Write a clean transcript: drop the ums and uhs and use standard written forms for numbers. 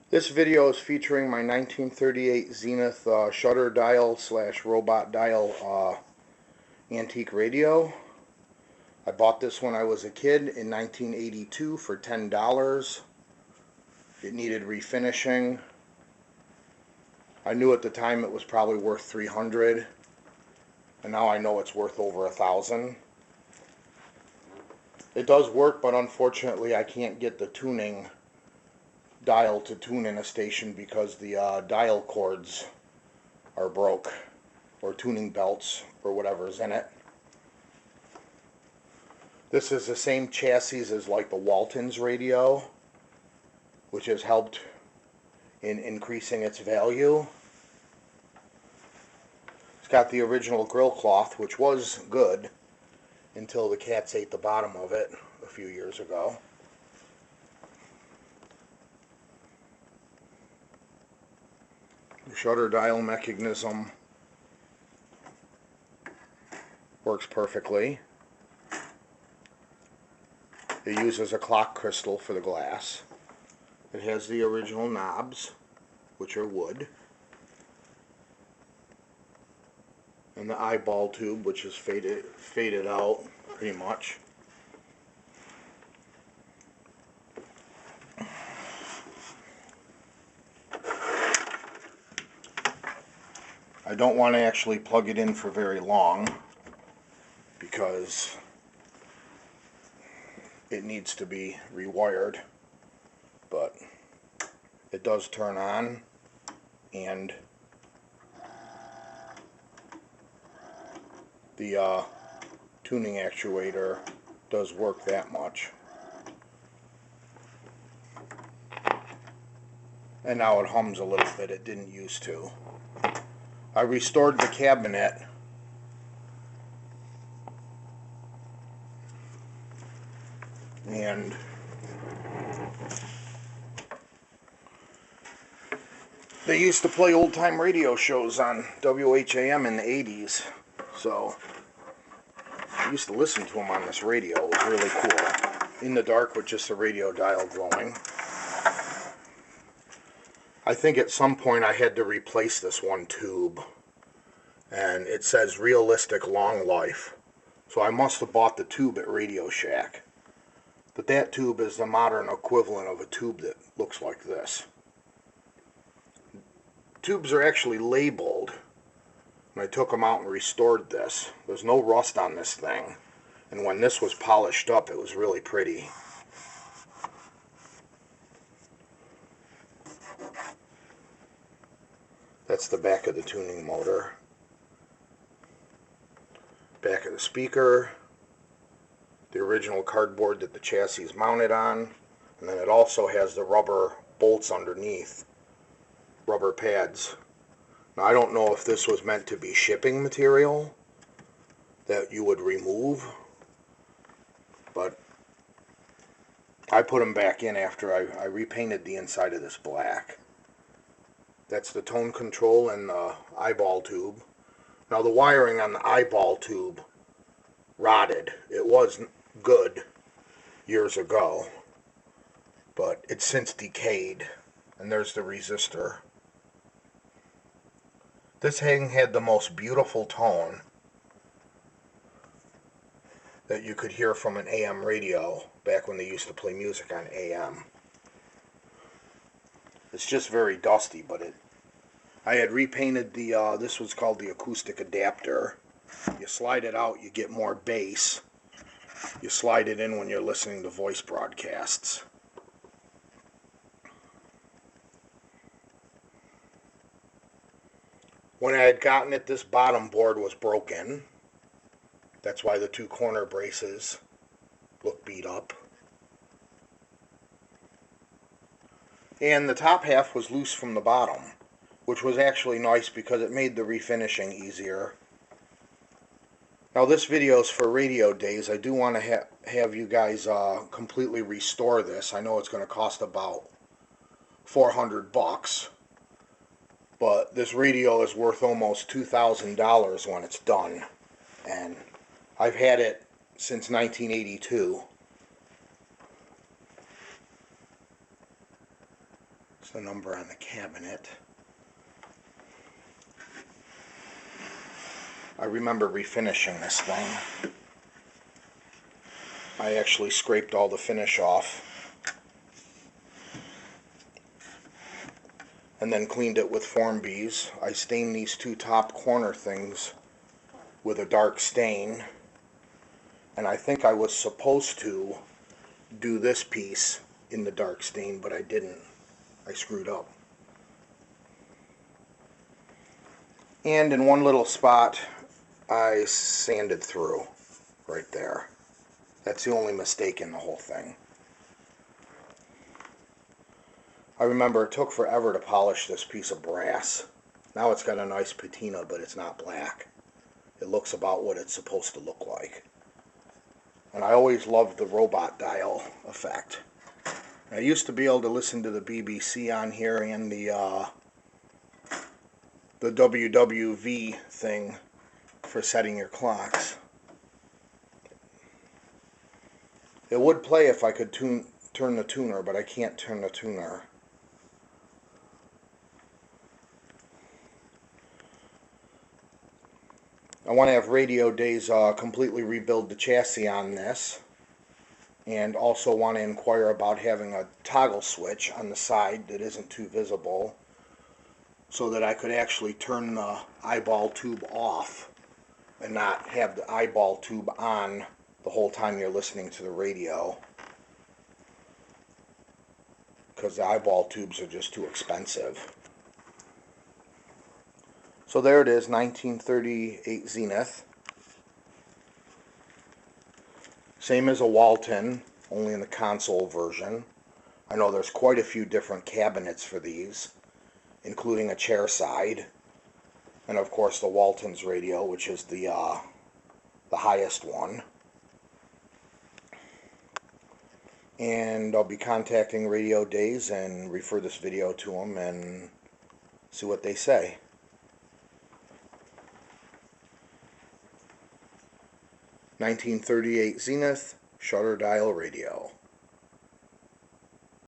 This video is featuring my 1938 Zenith shutter dial slash robot dial antique radio. I bought this when I was a kid in 1982 for $10. It needed refinishing. I knew at the time it was probably worth $300, and now I know it's worth over $1,000. It does work, but unfortunately I can't get the tuning dial to tune in a station because the dial cords are broke, or tuning belts, or whatever's in it. This is the same chassis as like the Walton's radio, which has helped in increasing its value. It's got the original grill cloth, which was good until the cats ate the bottom of it a few years ago. The shutter dial mechanism works perfectly. It uses a clock crystal for the glass. It has the original knobs, which are wood, and the eyeball tube, which is faded out pretty much. I don't want to actually plug it in for very long because it needs to be rewired, but it does turn on, and the tuning actuator does work that much. And now it hums a little bit. It didn't used to. I restored the cabinet and they used to play old-time radio shows on WHAM in the 80s, so I used to listen to them on this radio. It was really cool. In the dark with just the radio dial glowing. I think at some point I had to replace this one tube, and it says realistic long life, so I must have bought the tube at Radio Shack. But that tube is the modern equivalent of a tube that looks like this. Tubes are actually labeled. When I took them out and restored this, there's no rust on this thing, and when this was polished up it was really pretty. That's the back of the tuning motor. Back of the speaker. The original cardboard that the chassis is mounted on. And then it also has the rubber bolts underneath. Rubber pads. Now I don't know if this was meant to be shipping material that you would remove, but I put them back in after I repainted the inside of this black. That's the tone control and the eyeball tube. Now the wiring on the eyeball tube rotted. It was good years ago, but it's since decayed. And there's the resistor. This thing had the most beautiful tone that you could hear from an AM radio back when they used to play music on AM. It's just very dusty, but I had repainted the, this was called the acoustic adapter. You slide it out, you get more bass. You slide it in when you're listening to voice broadcasts. When I had gotten it, this bottom board was broken. That's why the two corner braces look beat up. And the top half was loose from the bottom, which was actually nice because it made the refinishing easier. Now this video is for radio days. I do want to have you guys completely restore this. I know it's going to cost about $400, but this radio is worth almost $2,000 when it's done. And I've had it since 1982. There's the number on the cabinet. I remember refinishing this thing. I actually scraped all the finish off and then cleaned it with Form Bs. I stained these two top corner things with a dark stain, and I think I was supposed to do this piece in the dark stain, but I didn't. I screwed up. And in one little spot I sanded through right there. That's the only mistake in the whole thing. I remember it took forever to polish this piece of brass. Now it's got a nice patina, but it's not black. It looks about what it's supposed to look like. And I always loved the robot dial effect. I used to be able to listen to the BBC on here and the WWV thing for setting your clocks. It would play if I could turn the tuner, but I can't turn the tuner. I want to have Radio Days completely rebuild the chassis on this, and also want to inquire about having a toggle switch on the side that isn't too visible, so that I could actually turn the eyeball tube off and not have the eyeball tube on the whole time you're listening to the radio, because the eyeball tubes are just too expensive. So there it is, 1938 Zenith. Same as a Walton, only in the console version. I know there's quite a few different cabinets for these, including a chair side, and of course the Walton's radio, which is the highest one. And I'll be contacting Radio Days and refer this video to them and see what they say. '38 Zenith shutter dial radio.